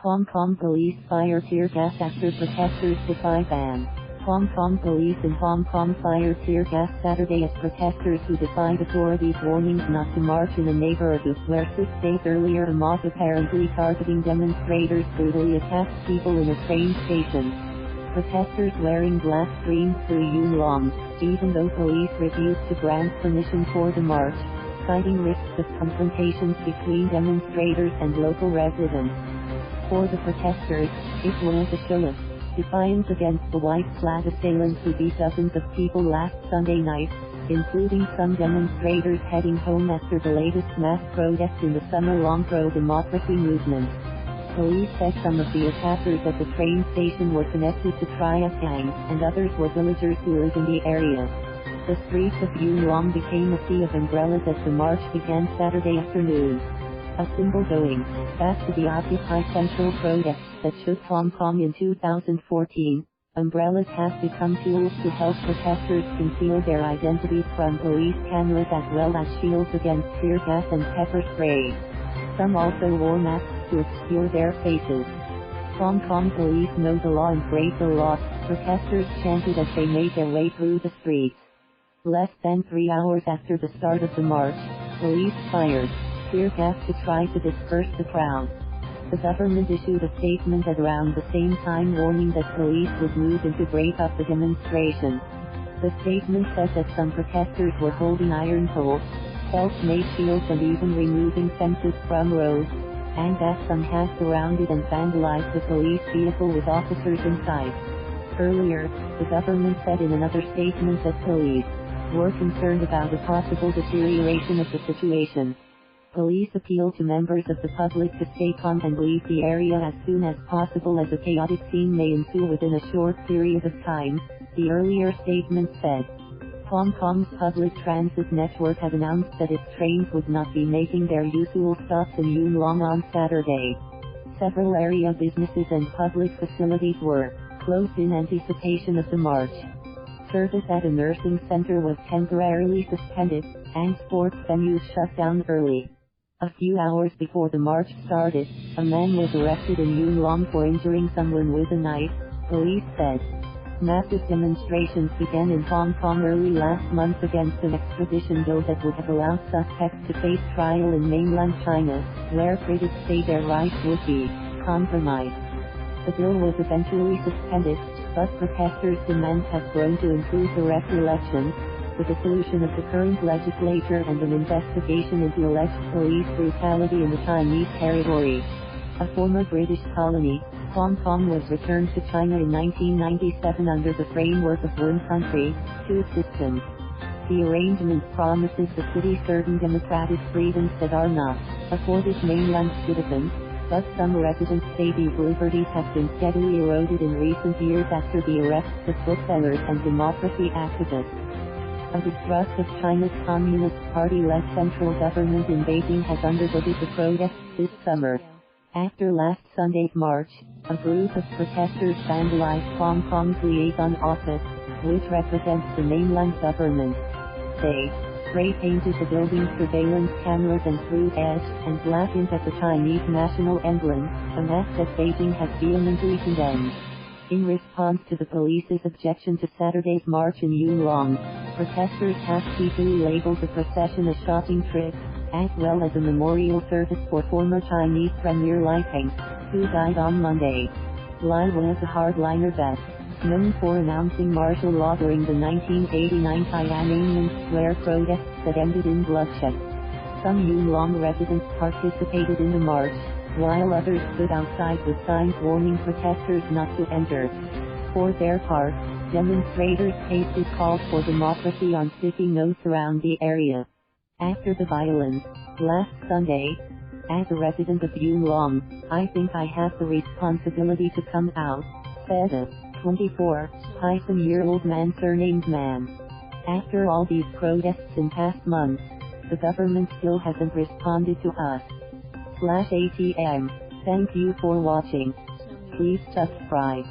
Hong Kong police fire tear gas after protesters defy ban. Hong Kong police in Hong Kong fired tear gas Saturday at protesters who defied authorities' warnings not to march in a neighborhood where 6 days earlier a mob apparently targeting demonstrators brutally attacked people in a train station. Protesters wearing black screamed through Yuen Long, even though police refused to grant permission for the march, citing risks of confrontations between demonstrators and local residents. For the protesters, it was a show of defiance against the white-clad assailants who beat dozens of people last Sunday night, including some demonstrators heading home after the latest mass protest in the summer-long pro-democracy movement. Police said some of the attackers at the train station were connected to triad gangs, and others were villagers who live in the area. The streets of Yuen Long became a sea of umbrellas as the march began Saturday afternoon. A symbol going back to the Occupy Central protests that shook Hong Kong in 2014, umbrellas have become tools to help protesters conceal their identities from police cameras as well as shields against tear gas and pepper spray. Some also wore masks to obscure their faces. Hong Kong police know the law and break the law, protesters chanted as they made their way through the streets. Less than 3 hours after the start of the march, police fired tear gas to try to disperse the crowd. The government issued a statement at around the same time warning that police would move in to break up the demonstration. The statement said that some protesters were holding iron poles, self-made shields and even removing fences from roads, and that some had surrounded and vandalized the police vehicle with officers inside. Earlier, the government said in another statement that police were concerned about a possible deterioration of the situation. Police appeal to members of the public to stay calm and leave the area as soon as possible as a chaotic scene may ensue within a short period of time, the earlier statement said. Hong Kong's public transit network had announced that its trains would not be making their usual stops in Yuen Long on Saturday. Several area businesses and public facilities were closed in anticipation of the march. Service at a nursing center was temporarily suspended, and sports venues shut down early. A few hours before the march started, a man was arrested in Yuen Long for injuring someone with a knife, police said. Massive demonstrations began in Hong Kong early last month against an extradition bill that would have allowed suspects to face trial in mainland China, where critics say their rights would be compromised. The bill was eventually suspended, but protesters' demands have grown to include direct elections, the dissolution of the current legislature and an investigation into alleged police brutality in the Chinese territory. A former British colony, Hong Kong was returned to China in 1997 under the framework of one country, two systems. The arrangement promises the city certain democratic freedoms that are not afforded mainland citizens, but some residents say these liberties have been steadily eroded in recent years after the arrests of booksellers and democracy activists. A distrust of China's Communist Party-led central government in Beijing has undergirded the protests this summer. After last Sunday's march, a group of protesters vandalized Hong Kong's liaison office, which represents the mainland government. They spray-painted the building's surveillance cameras and threw ash and black ink at the Chinese national emblem, an act that Beijing has vehemently condemned. In response to the police's objection to Saturday's march in Yuen Long, protesters have cheekily labeled the procession a shopping trip, as well as a memorial service for former Chinese Premier Li Peng, who died on Monday. Li was a hardliner best known for announcing martial law during the 1989 Tiananmen Square protests that ended in bloodshed. Some Yuen Long residents participated in the march, while others stood outside with signs warning protesters not to enter. For their part, demonstrators pasted calls for democracy on sticky notes around the area. After the violence, last Sunday, as a resident of Yuen Long, I think I have the responsibility to come out, said a 24-year-old man surnamed Man. After all these protests in past months, the government still hasn't responded to us. /ATM. Thank you for watching. Please subscribe.